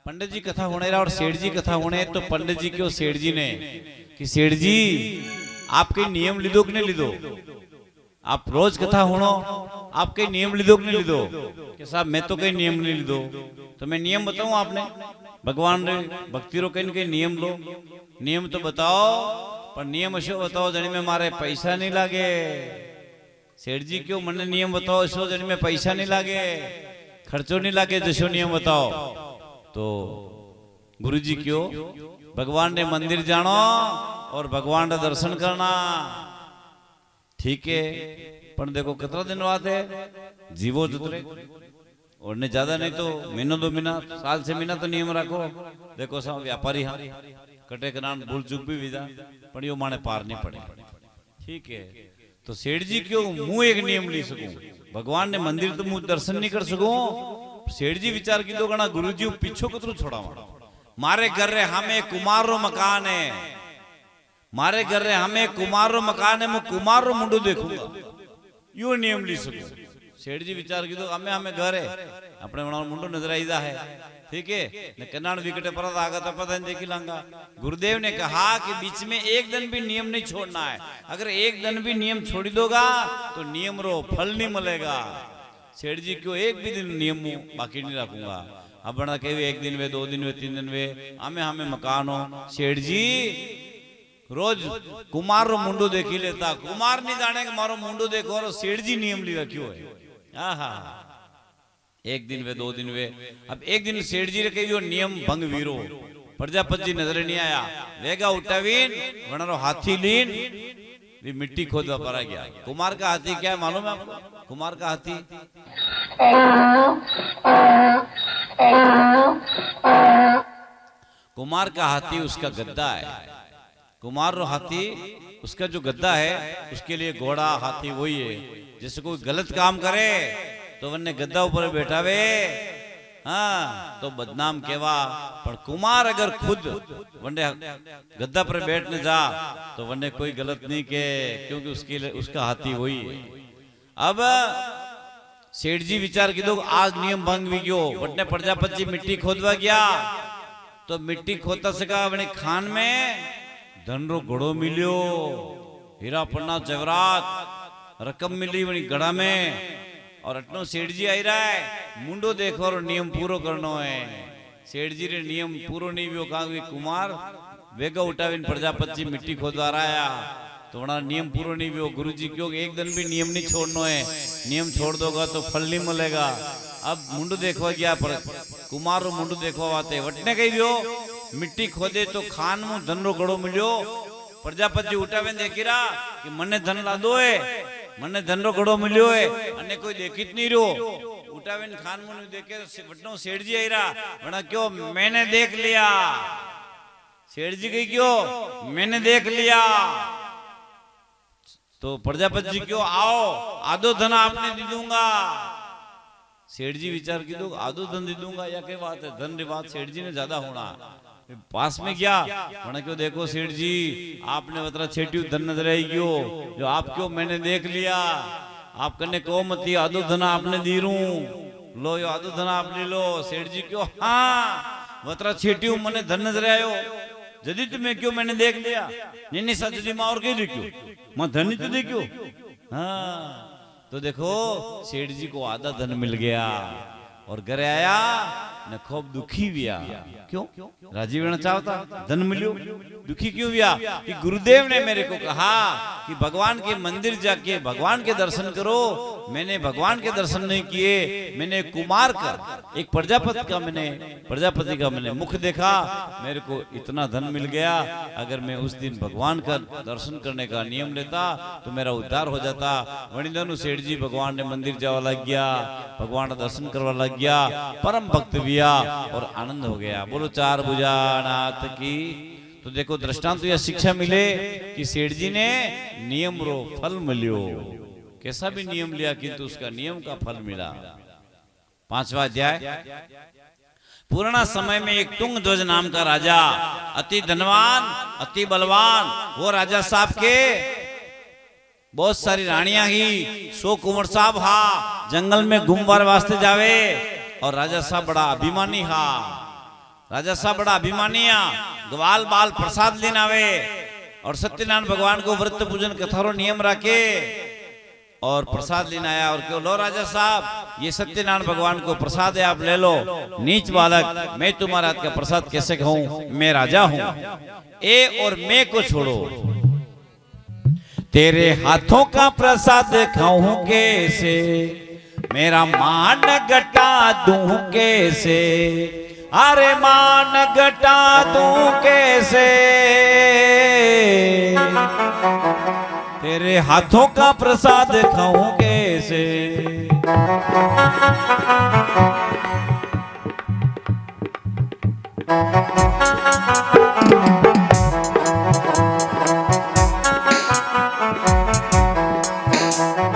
पंडित जी कथा होने रहा और सेठ जी कथा होने, तो पंडित जी क्यों सेठ जी ने कि सेठ जी आप कई नियम लीधो कि नहीं लीधो, आप रोज कथा होनो आप कई नियम लीधो कि नहीं लीधो, कि साहब मैं तो कई नियम नहीं लीधो। तो मैं नियम बताऊं आपने, भगवान रे भक्ति रो कई नियम लो, नियम तो बताओ पर नियम अशो बताओ जणी में मारे पैसा नहीं लागे। सेठ जी क्यों मने नियम बताओ अशो जणी में पैसा नहीं लागे, खर्चो नहीं लागे, जशो नियम बताओ। तो गुरुजी क्यों भगवान ने मंदिर जानो और भगवान का दर्शन करना, ठीक है पर देखो कितना दिन बात है, जीवो जुतरे और ने ज्यादा नहीं तो महीनो दो महीना साल से महीना तो नियम रखो। देखो सब व्यापारी हाँ कटे करान भूल चूक भी विदा पर यो माने पार नहीं पड़े, ठीक है। तो सेठ जी क्यों मुंह एक नियम ली सकूं, भगवान ने मंदिर तो मुंह दर्शन नहीं कर सकूं। सेठ जी विचार की दो गणा गुरुजी पीछो कतरू छोड़ा मारे घर रे हमें कुमार रो मकान है, मारे घर रे हमें कुमार रो मकान है, मैं कुमार रो मुंडो देखूंगा, यो नियम ली सकूं। सेठ जी विचार की दो हमें हमें घर है अपने मुंडो नजर आईदा है, ठीक है न कनान विकटे परत आगा तो पता नहीं देखी लांगा। गुरुदेव ने कहा कि बीच में एक दिन भी नियम नहीं छोड़ना है, अगर एक दिन भी नियम छोड़ी दोगा तो नियम रो फल नहीं मिलेगा। सेठ जी क्यों एक भी दिन नियम बाकी नहीं रखूंगा, अब बड़ा कहे एक दिन वे दो दिन वे तीन दिन वे हमें हमें मकान हो। सेठ जी रोज कुमार रो मुंडो देखी लेता, कुमार नहीं जाने के मारो मुंडो देखो और सेठ जी नियम ली रखियो है। आहा एक दिन वे दो दिन वे, अब एक दिन सेठ जी ने कही नियम भंग वीरो, प्रजापति जी नजर नहीं आया, वेगा उठावीन वनारो हाथी लीन भी मिट्टी खोदवा पड़ा गया। कुमार का हाथी क्या है मालूम है आपको, कुमार का हाथी कुमार का हाथी उसका गद्दा है, कुमार रो हाथी उसका जो गद्दा है उसके लिए घोड़ा हाथी वही है। जैसे कोई गलत काम करे तो वन्ने गद्दा ऊपर बैठावे हाँ तो बदनाम केवा, पर कुमार अगर खुद वन्ने गद्दा पर बैठने जा तो वन्ने कोई गलत नहीं के, क्योंकि उसका हाथी वही है। अब सेठ जी विचार की दो आज नियम भंग भी गयो, वन्ने प्रजापति मिट्टी खोदवा गया तो मिट्टी खोदता सका वने खान में धन रो घोड़ो मिलियो, हीरा पन्ना जवरात रकम मिली वनी गड़ा में, और अटनो सेठ जी आई रहा है मुंडो देखो और नियम पूरो करनो है। सेठ जी ने नियम पूरो नहीं वियो कहा कुमार वेगा उठावीन प्रजापति मिट्टी खोदवा रहा तो वना नियम पूरो नहीं वियो। गुरुजी क्यों एक दिन भी नियम नहीं छोड़नो है, नियम छोड़ दोगा तो फल नहीं मिलेगा। अब मुंडो देखवा गया पर कुमार रो मुंडो देखवा आते वटने कही वियो मिट्टी खोदे तो खान मु धन रो घड़ो मिलियो। प्रजापति उठावे देखी रहा कि मने धन ला दो है, मने धन रो घड़ो मिलियो है, अन्य कोई देखित नहीं रो उठावे खान मु देखे वटनो सेठ जी आई रहा वना क्यों मैंने देख लिया। सेठ जी कही क्यों मैंने देख लिया, तो प्रजापति जी क्यों आओ आधो धन आपने दे दूंगा। सेठ जी विचार की दो आधो धन दे दूंगा या क्या बात है, धन री बात सेठ जी ने ज्यादा होना। पास में गया वना क्यों देखो सेठ जी आपने बतरा छेटी धन नजर आई क्यों जो आप क्यों मैंने देख लिया, आप कने को मती आधो धन आपने दी रू लो यो आधो धन आप ले लो। सेठ जी क्यों हाँ बतरा छेटी मने धन नजर आयो जदी तुम्हें क्यों मैंने देख लिया, नहीं नहीं सच जी मां और कह क्यों मैं धन तो देखो। हाँ तो देखो सेठ जी को आधा धन मिल गया और घर आया न खूब दुखी भी आ, क्यों राजी रहना चाहता धन मिलियो, दुखी क्यों भी आ कि गुरुदेव ने मेरे को कहा कि भगवान के मंदिर जाके भगवान के दर्शन करो। मैंने भगवान के दर्शन नहीं किए, मैंने कुमार का एक प्रजापति का मैंने मुख देखा, मेरे को इतना धन मिल गया। अगर मैं उस दिन भगवान का दर्शन करने का नियम लेता तो मेरा उद्धार हो जाता। वणी दोनों सेठ जी भगवान ने मंदिर जावा लग गया, भगवान का दर्शन करवा लग गया, परम भक्त विया और आनंद हो गया। बोलो चार भुजानाथ की। तो देखो दृष्टांत तो यह शिक्षा मिले कि सेठ जी ने नियम रो फल मिलियो, कैसा भी नियम लिया किंतु उसका नियम का फल मिला। 5वां अध्याय। पुराना समय में एक तुंग ध्वज नाम का राजा अति धनवान अति बलवान, वो राजा साहब के बहुत सारी रानियां ही 100 कुंवर साहब हा जंगल में घूमवार वास्ते जावे और राजा साहब बड़ा अभिमानी हा। राजा साहब बड़ा अभिमानी ग्वाल बाल प्रसाद लेना आवे और सत्यनारायण भगवान को व्रत पूजन कथारो नियम रखे और प्रसाद लेना आया और क्यों लो राजा साहब ये सत्यनारायण भगवान को प्रसाद है आप ले लो। नीच बालक मैं तुम्हारा हाथ का प्रसाद कैसे खाऊं, मैं राजा हूं। ए और मैं को छोड़ो, तेरे हाथों का प्रसाद खाऊं कैसे, मेरा मान घटा दूं कैसे, अरे मान घटा दूं कैसे, तेरे हाथों का प्रसाद खाऊं कैसे।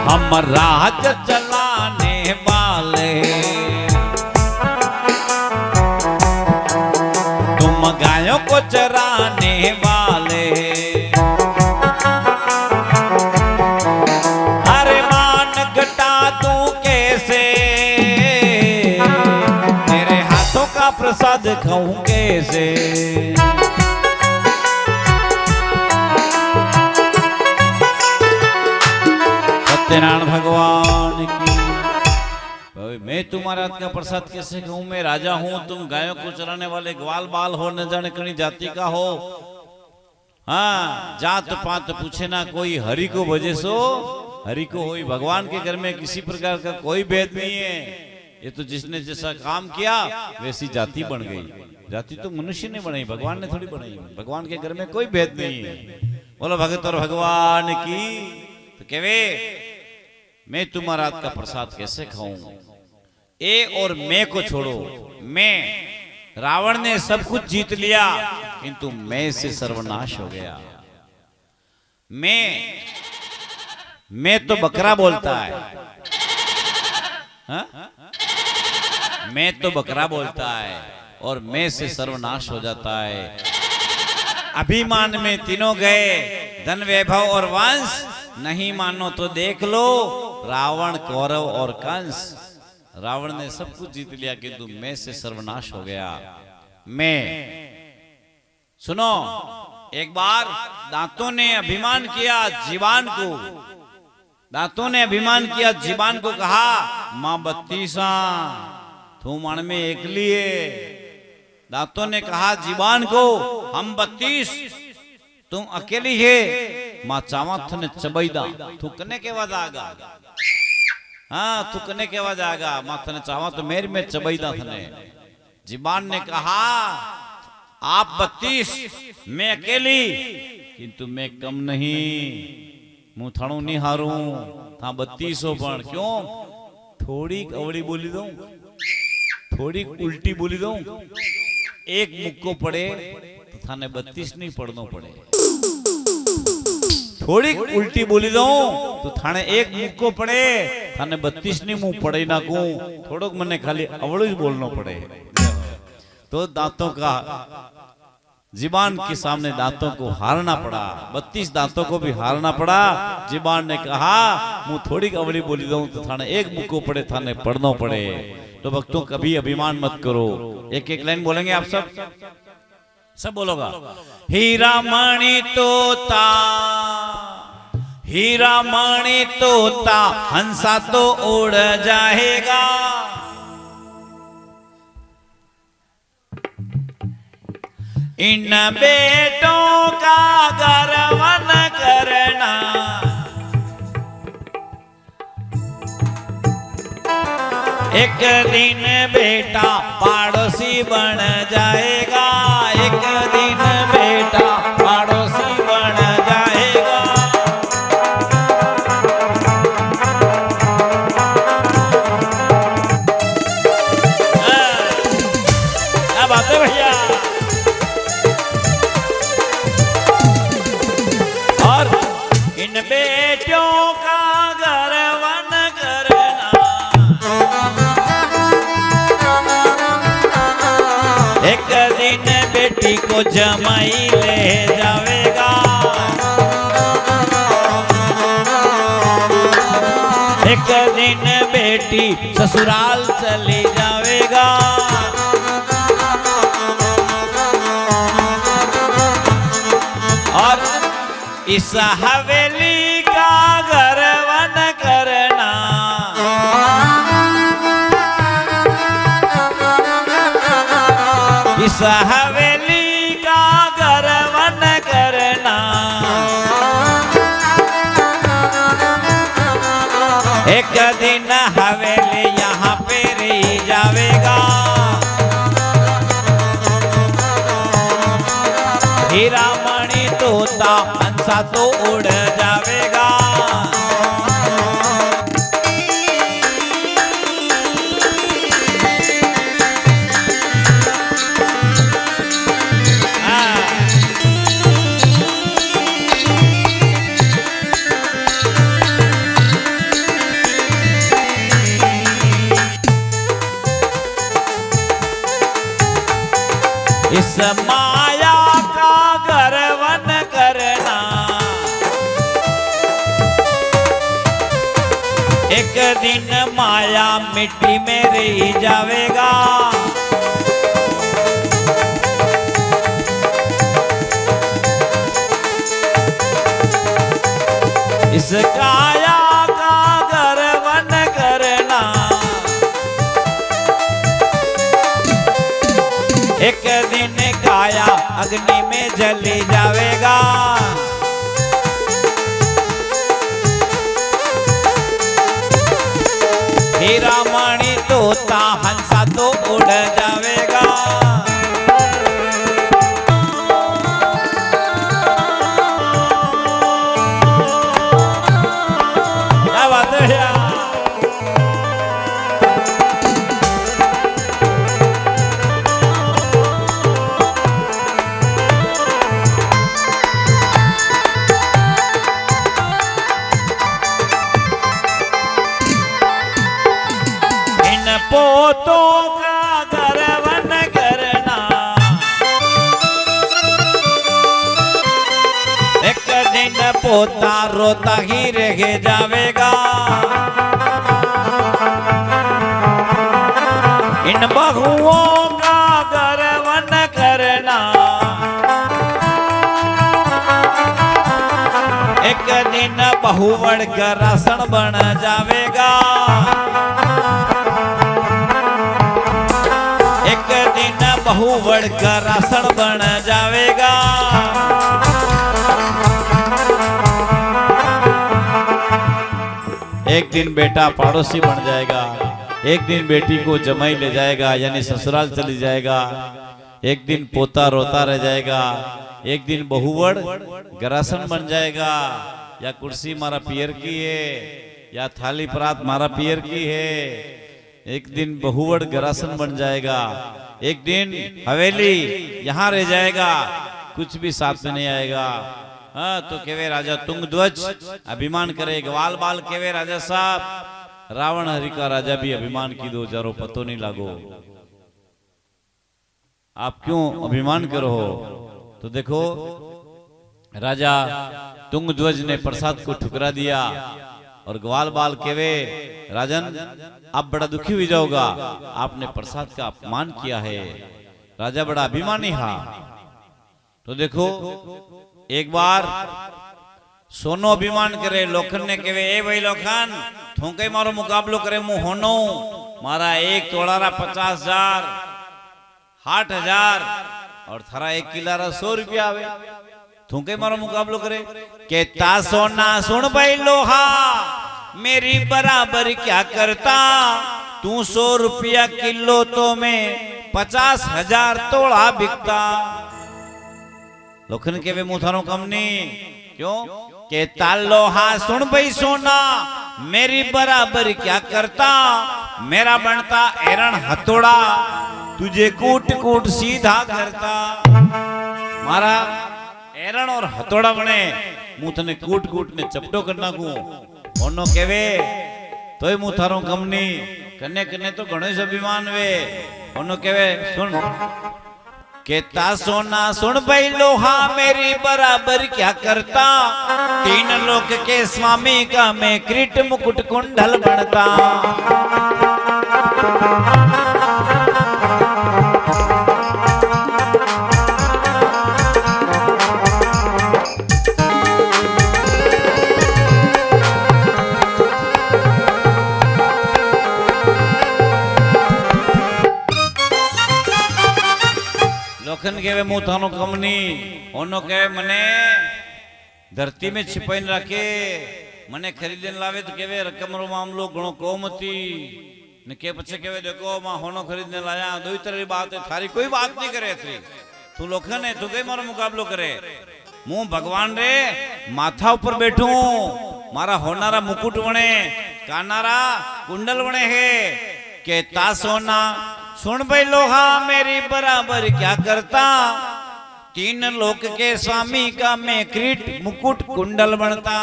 हम राज चलाने वाले तुम गायों को चराने वाले, अरे मान घटा दूं कैसे, तेरे हाथों का प्रसाद खाऊं कैसे। सत्यनारायण भगवान की मैं तुम्हारा हाथ का प्रसाद कैसे खाऊं, मैं राजा हूं, तुम गायों को चराने वाले ग्वाल बाल हो, न जाने कहीं जाति का हो। हाँ जात पात पूछे ना कोई, हरि को भजे सो हरि को होई। भगवान के घर में किसी प्रकार का कोई भेद नहीं है। ये तो जिसने जैसा काम किया वैसी जाति बन गई। जाति तो मनुष्य ने बनाई, भगवान ने थोड़ी बनाई। भगवान के घर में कोई भेद नहीं है। बोलो भगत और भगवान की। तो कहवे मैं तुम्हारा हाथ का प्रसाद कैसे खाऊं। ए और मैं को छोड़ो, मैं रावण ने सब कुछ जीत लिया किंतु मैं से सर्वनाश हो गया। मैं तो बकरा बोलता है, हा? मैं तो बकरा बोलता है और मैं से सर्वनाश हो जाता है। अभिमान में तीनों गए, धन वैभव और वंश, नहीं मानो तो देख लो रावण कौरव और कंस। रावण ने सब कुछ जीत लिया किंतु मैं से सर्वनाश हो गया। मैं सुनो, एक बार दांतों ने अभिमान किया जीवान को, दांतों ने अभिमान किया जीवान को, कहा मां 32 तू मन में एकली है। दांतों ने कहा जीवान को हम 32 तुम अकेली है, मां चावा थने चबईदा तू कने के बाद आगा। हाँ तू कने के बाद आगा, मां थने चावा तो मेरे में चबईदा थने। जीवान ने कहा आप 32 मैं अकेली किंतु मैं कम नहीं, मुंह थाणु नहीं हारू था 32 हो। पण क्यों थोड़ी अवड़ी बोली दऊं, थोड़ी उल्टी बोली दऊं, एक मुक्को पड़े तो थाने 32 नहीं पढ़नो पड़े। थोड़ी उल्टी बोली दऊं तो थाने एक मुक्को पड़े, थाने 32 नहीं मुंह पड़े ना को, थोड़ो मने खाली अवड़ो ही बोलना पड़े। तो दांतों का जीबान के सामने दांतों को हारना पड़ा, 32 दांतों को भी हारना पड़ा। जीबान ने कहा मुंह थोड़ी अवड़ी बोली दऊं तो थाने एक मुक्को पड़े, थाने पढ़नो पड़े। तो भक्तों कभी अभिमान मत करो। एक एक लाइन बोलेंगे आप सब बोलोगा। हीरा मणि तोता, हीरा मणि तोता, हंसा तो उड़ जाएगा। इन बेटों का गर्वन करना, एक दिन बेटा पड़ोसी बन जाएगा, एक दिन बेटा पड़ोसी बन जाएगा। क्या बात है भैया। और इन बेटियों का गर्वन करना, एक दिन बेटी को जमाई ले जावेगा, एक दिन बेटी ससुराल चली जावे। इस हवेली का गर्वन करना, इस हवेली का गर्वन करना, एक दिन हवेली यहाँ पे रही जावेगा, हीरा मणि तोता हंसा तो उड़ जावेगा। इस माया का गर्वन करना, एक दिन माया मिट्टी में रह जावेगा, इस काया का गर्वन करना, एक दिन काया अग्नि में जली जावेगा, हीरा मणि तोता हंसा तो उड़ जावेगा। क्या बात है यार। पोतों का गर्वन करना, एक दिन पोता रोता ही रह जावेगा, इन बहुओं का गर्वन करना, एक दिन बहुवड़ गरासन बन जावेगा, एक दिन बहुवड़ का रासन बन जावेगा। एक दिन बेटा पड़ोसी बन जाएगा, एक दिन बेटी को जमाई ले जाएगा यानी ससुराल चली जाएगा, एक दिन पोता रोता रह जाएगा, एक दिन बहुवड़ गरासन बन जाएगा, या कुर्सी मारा पियर की है या थाली परात मारा पियर की है, एक दिन बहुवड़ गरासन बन जाएगा, एक दिन हवेली यहाँ रह जाएगा, कुछ भी साथ में नहीं आएगा। हाँ तो केवे राजा तुंगध्वज अभिमान करे, ग्वाल बाल केवे राजा साहब, रावण हरि का राजा भी अभिमान की दो जरो पतो नहीं लागो, आप क्यों अभिमान करो हो। तो देखो राजा तुंगध्वज ने प्रसाद को ठुकरा दिया और ग्वाल बाल केवे राजन आप बड़ा दुखी हो जाओगा, आपने प्रसाद का अपमान किया है। राजा बड़ा अभिमानी हा। तो देखो एक बार सोनो अभिमान करे, लोखन ने कहे ए भाई लोखन थोंके मारो मुकाबलो करे मु होनो, मारा एक तोड़ारा 50,000 60,000 और थारा एक किलारा 100 रुपया आवे, थोंके मारो मुकाबलो करे। कहता सोना सुन भाई लोहा मेरी बराबर क्या करता, तू 100 रुपया किलो तो मैं 50,000 तोड़ा बिकता। लोखन के वे मुथारो कम नहीं, क्यों कहता लोहा सुन भाई सोना मेरी बराबर क्या करता, मेरा बनता एरण हथौड़ा तुझे कूट कूट सीधा करता। मारा एरण और हथौड़ा बने मुंह तने कूट कूट ने चपटो करना को ओनो केवे तोय मुंह थारो कम नहीं, कन्ने कन्ने तो गणेश अभिमान वे ओनो केवे सुन कहता सोना सुन भाई लोहा मेरी बराबर क्या करता, 3 लोक के स्वामी का मैं किरीट मुकुट कुंडल बनता। लोखन कहे मु थानो कमनी ओनो कहे मने धरती में छिपाई रखे मने खरीदने लावे तो कहे रकम रो मामलो घणो कोमती ने के पछे कहे देखो मां होनो खरीदने लाया दो तरह की बात है थारी कोई बात नहीं करे थी तू लोखन है तू कई मारो मुकाबलो करे मु भगवान रे माथा ऊपर बैठू मारा होनारा मुकुट वणे कानारा कुंडल वणे है कहता सोना सुन भाई लोहा मेरी बराबर क्या करता तीन लोक के स्वामी का मैं क्रीट मुकुट कुंडल बनता।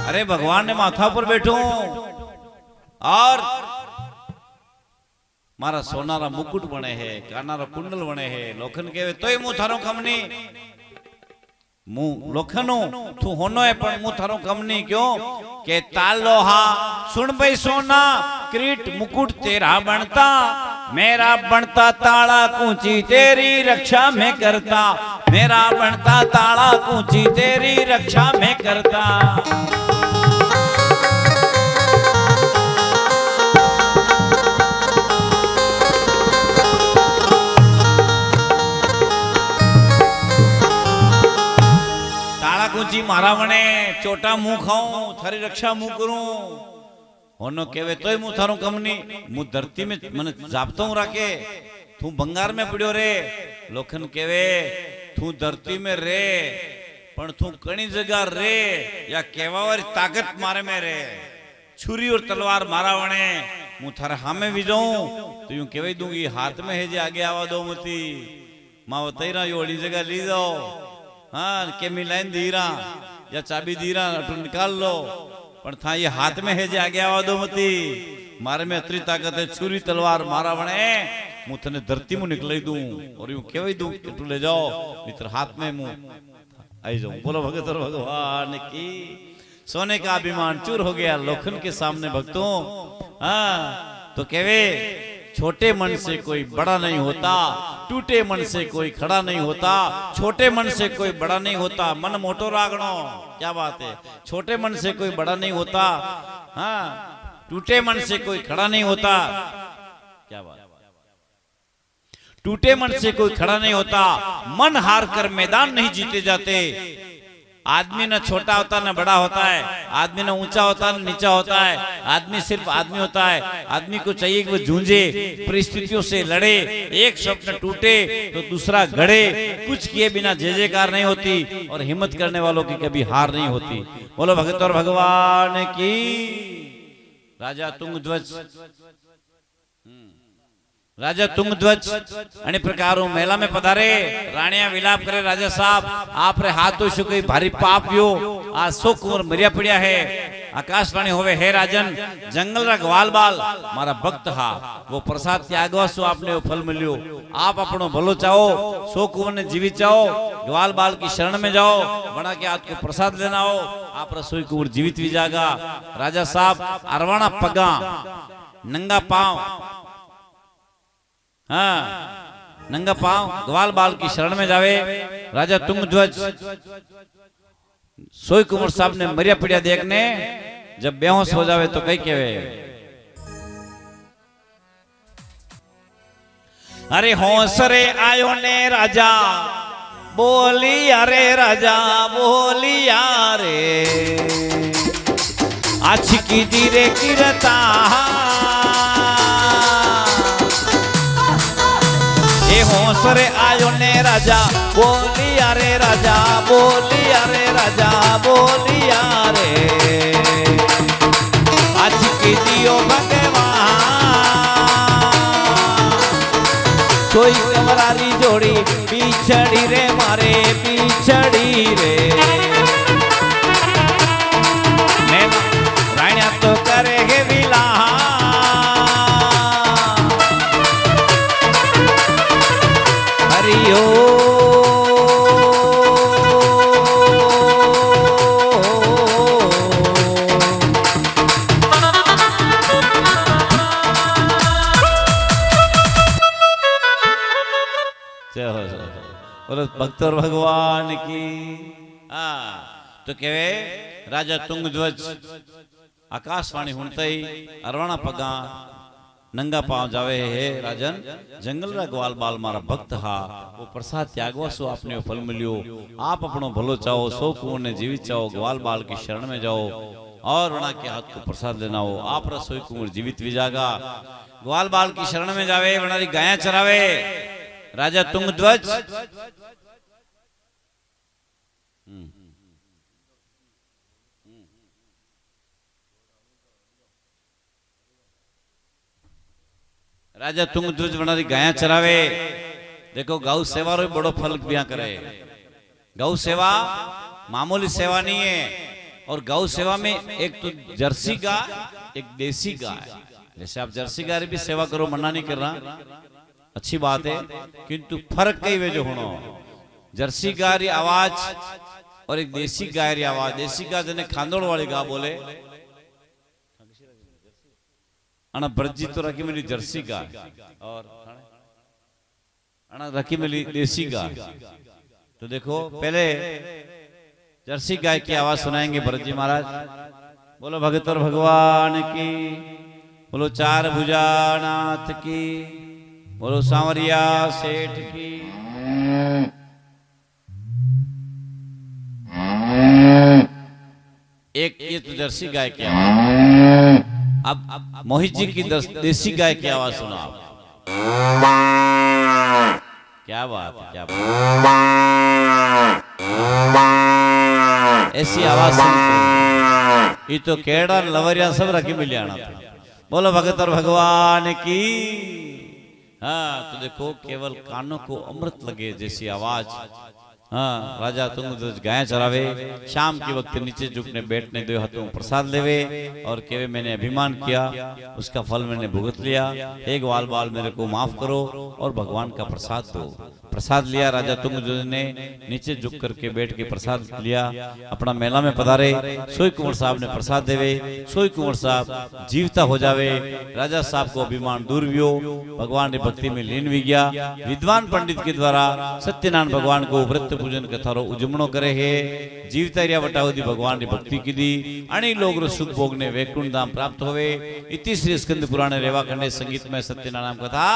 अरे भगवान ने माथा पर बैठू और मारा सोनारा मुकुट बने है कानारा कुंडल बने है लोखन कहे तो मु थारो कमनी मु लोखनो तू होनो है पर मु थारो कमनी क्यों के ताल लोहा सुन भाई सोना क्रीट मुकुट तेरा बनता मेरा बनता ताला कूंची तेरी रक्षा में करता मेरा बनता ताला कूंची तेरी रक्षा में करता। मारा वने चोटा मुंह खाऊं थारी रक्षा मुंह करूं होनो केवे तोय मु थारो कमनी मु धरती में मन जापतो राखे तू बंगार में पड़ियो रे लोखन केवे तू धरती में रे पण तू कणी जगह रे या केवावारी ताकत मारे में रे छुरी और तलवार मारा वने मु थारे हामे विजो तो यूं केवे दूंगी हाथ में है जे आगे आवा दो मती मां तैरा योड़ी जगह ली जाओ हाँ केमी लाइन दीरा या चाबी दीरा अटू निकाल लो पर था ये हाथ में है जे आगे आवा दो मती मारे में अतरी ताकत है छुरी तलवार मारा बने मु तने धरती में निकल दूं और यूं केवई दूं तू ले जाओ मित्र हाथ में मु आई जाऊं। बोलो भगत और भगवान की। सोने का अभिमान चूर हो गया लोखन के सामने भक्तों। हाँ तो केवे छोटे मन से कोई बड़ा नहीं होता टूटे मन से कोई खड़ा नहीं होता छोटे मन से कोई बड़ा नहीं होता मन मोटो रागणो क्या बात है छोटे मन से कोई बड़ा नहीं होता हाँ टूटे मन से कोई खड़ा नहीं होता क्या बात टूटे मन से कोई खड़ा नहीं होता मन हार कर मैदान नहीं जीते जाते। आदमी न छोटा होता न बड़ा होता है आदमी न ऊंचा होता न नीचा होता है आदमी सिर्फ आदमी होता है। आदमी को चाहिए कि वो जूझे परिस्थितियों से लड़े एक स्वप्न टूटे तो दूसरा गढ़े कुछ किए बिना जय जयकार नहीं होती और हिम्मत करने वालों की कभी हार नहीं होती। बोलो भगत और भगवान की। राजा तुंगध्वज राजा तुंगध्वज अने प्रकारों मेला में पधारे राणिया विलाप करे राजा साहब आप रे हाथ तो शु कोई भारी पाप यो आ सो कुंवर मरिया पड़िया है आकाशवाणी होवे हे राजन जंगल रा ग्वाल बाल मारा भक्त हा वो प्रसाद त्यागवा सो आपने वो फल मिलियो आप अपनो भलो चाहो सो कुंवर ने जीवित चाहो ग्वाल बाल की शरण में जाओ बना के आपको प्रसाद लेना हो आप रसोई कुंवर जीवित भी जागा। राजा साहब अरवाना पगा नंगा पांव हाँ नंगा पांव ग्वाल बाल की शरण में जावे। राजा तुंगध्वज सोई कुंवर साहब ने मरिया पिड़िया देखने जब बेहोश हो जावे तो कई केवे अरे होश रे आयो ने राजा बोली अरे राजा बोली अरे अच्छी की धीरे गिरता होश रे आयो ने राजा बोली अरे राजा बोली अरे राजा बोली अरे आज की दियो भगवान कोई कमरारी जोड़ी पिछड़ी रे मारे पिछड़ी रे मैं राणिया तो करेगे विला भक्त और भगवान की। तो कहे राजा तुंगध्वज आकाशवाणी हुणतई अरवाणा पगा नंगा पांव जावे हे राजन जंगल रा ग्वाल बाल मारा भक्त हा वो प्रसाद त्यागवा सो आपने फल मिलियो। आप अपनो भलो चाहो, सो कुंवर ने जीवित चाहो, ग्वाल बाल की शरण में जाओ और वना के हाथ को प्रसाद लेना हो। आप रसोई कुंवर जीवित भी जागा, ग्वाल बाल की शरण में जावे, वनारी गाया चरावे। राजा तुंगध्वज राजा तुंगध्वज वनारी गाया चरावे। देखो गौ सेवा रो बड़ो फल बिया करे। गौ सेवा मामूली सेवा नहीं है। और गौ सेवा में एक तो जर्सी गाय, एक देसी गाय। जैसे आप जर्सी गाय भी सेवा करो, मना नहीं कर रहा, अच्छी बात है, किंतु फर्क कई वे जो होनो। जर्सी गाय री आवाज और एक देसी गाय री आवाज। देसी गाय जने खांदोड़ वाली गाय बोले, अना ब्रजी तो रखी मिली जर्सी गाय और अना रखी मिली देसी गाय। तो देखो पहले जर्सी गाय की आवाज सुनाएंगे ब्रजी महाराज। बोलो भगत और भगवान की, बोलो चार भुजानाथ की, बोलो सांवरिया सेठ की। एक ये तो जर्सी गाय की आवाज। अब मोहित जी की देसी गाय की आवाज सुनो आप। क्या बात है, क्या बात। ऐसी आवाज सुनते ये तो केड़ा लवरिया सब रखी मिल जाना था। बोलो भगत और भगवान की। हाँ तो देखो केवल कानों को अमृत लगे जैसी आवाज। हाँ राजा तुंगध्वज गाय चरावे, शाम के वक्त नीचे झुकने बैठने दो हाथों प्रसाद लेवे और केवे मैंने अभिमान किया, उसका फल मैंने भुगत लिया, एक वाल बाल मेरे को माफ करो और भगवान का प्रसाद दो। प्रसाद लिया राजा तुंगध्वज ने, नीचे झुक करके बैठ के प्रसाद लिया। अपना मेला में पधारे, सोई कुंवर साहब ने प्रसाद देवे, सोई कुंवर साहब जीवता हो जावे। राजा साहब को अभिमान दूर भी हो, भगवान ने भक्ति में लीन भी गया। विद्वान पंडित के द्वारा सत्यनारायण भगवान को व्रत पूजन कथा रो उजमणो करे है। जीवता रिया वटावधी भगवान की भक्ति की दी, अणी लोग रो सुख भोग ने वैकुंठ धाम प्राप्त होवे। इति श्री स्कंद पुराण रेवा खंडे संगीत में सत्यनारायण कथा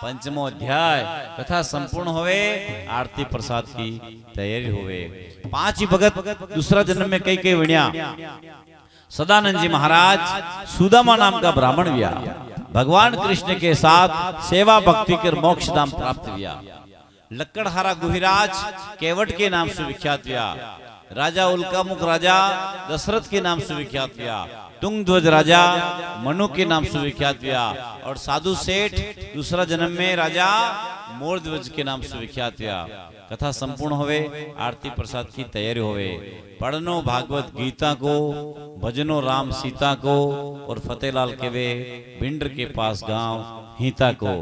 पंचमो अध्याय कथा संपूर्ण होवे। आरती प्रसाद की तैयारी होवे। पांच ही भगत दूसरा जन्म में कई कई वण्या। सदानंद जी महाराज सुदामा नाम का ब्राह्मण हुआ, भगवान कृष्ण के साथ सेवा भक्ति कर मोक्ष धाम प्राप्त हुआ। लक्कड़हारा गुहिराज केवट के नाम से विख्यात हुआ। राजा उल्कामुख राजा दशरथ के नाम से विख्यात हुआ। तुंगध्वज राजा मनु के नाम से विख्यात हुआ। और साधु सेठ दूसरा जन्म में राजा मोरध्वज के नाम से विख्यात हुआ। कथा संपूर्ण होवे, आरती प्रसाद की तैयारी होवे। पढ़नो भागवत गीता को, भजनो राम सीता को और फतेहलाल के वे भिंडर के पास गांव हीता को।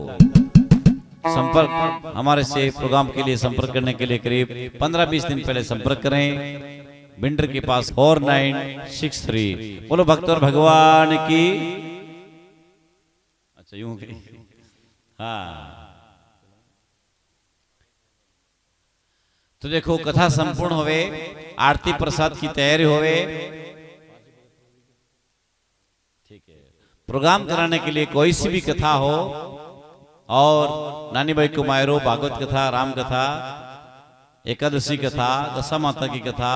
संपर्क हमारे से प्रोग्राम के लिए संपर्क करने के लिए करीब 15-20 दिन पहले संपर्क करें। भिंडर के पास 4963। बोलो भक्त और भगवान की। अच्छा यूं हाँ तो देखो कथा संपूर्ण होवे, आरती प्रसाद की तैयारी होवे। ठीक है, प्रोग्राम कराने के लिए कोई सी भी कथा हो और नानी भाई को मायरो भागवत कथा, राम कथा, एकादशी कथा, दशा माता की कथा,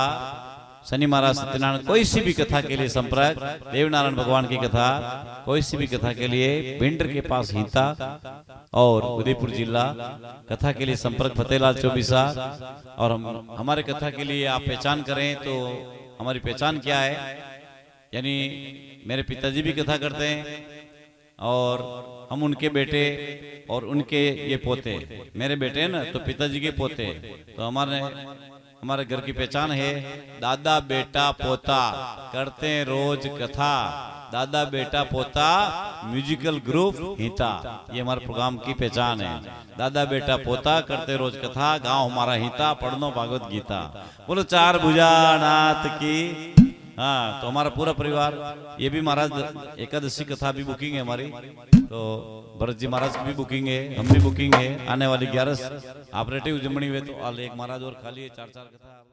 शनि महाराज सत्यनारायण, कोई सी भी कथा के लिए संपर्क। देवनारायण भगवान की कथा, कोई सी भी कथा के लिए भिंडर के पास हीता और उदयपुर जिला कथा के लिए संपर्क फतेहलाल चौबीसा। और हमारे कथा के लिए आप पहचान करें तो हमारी पहचान क्या है, यानी मेरे पिताजी भी कथा करते हैं और हम उनके बेटे और उनके ये पोते, मेरे बेटे हैं ना तो पिताजी के पोते, तो हमारे घर की पहचान है। दादा बेटा पोता करते हैं रोज कथा, दादा बेटा पोता म्यूजिकल ग्रुप हीता, ये हमारे प्रोग्राम की पहचान है। दादा बेटा पोता करते रोज कथा, गांव हमारा हीता, पढ़नो भागवत गीता। बोलो चार भुजानाथ की। हाँ तो हमारा पूरा परिवार, ये भी महाराज एकादशी कथा भी बुकिंग है हमारी, तो भरत जी महाराज की भी बुकिंग है, हम भी बुकिंग है। आने वाली 11 ऑपरेटिव जमनी हुए तो एक महाराज और खाली है, 4 कथा।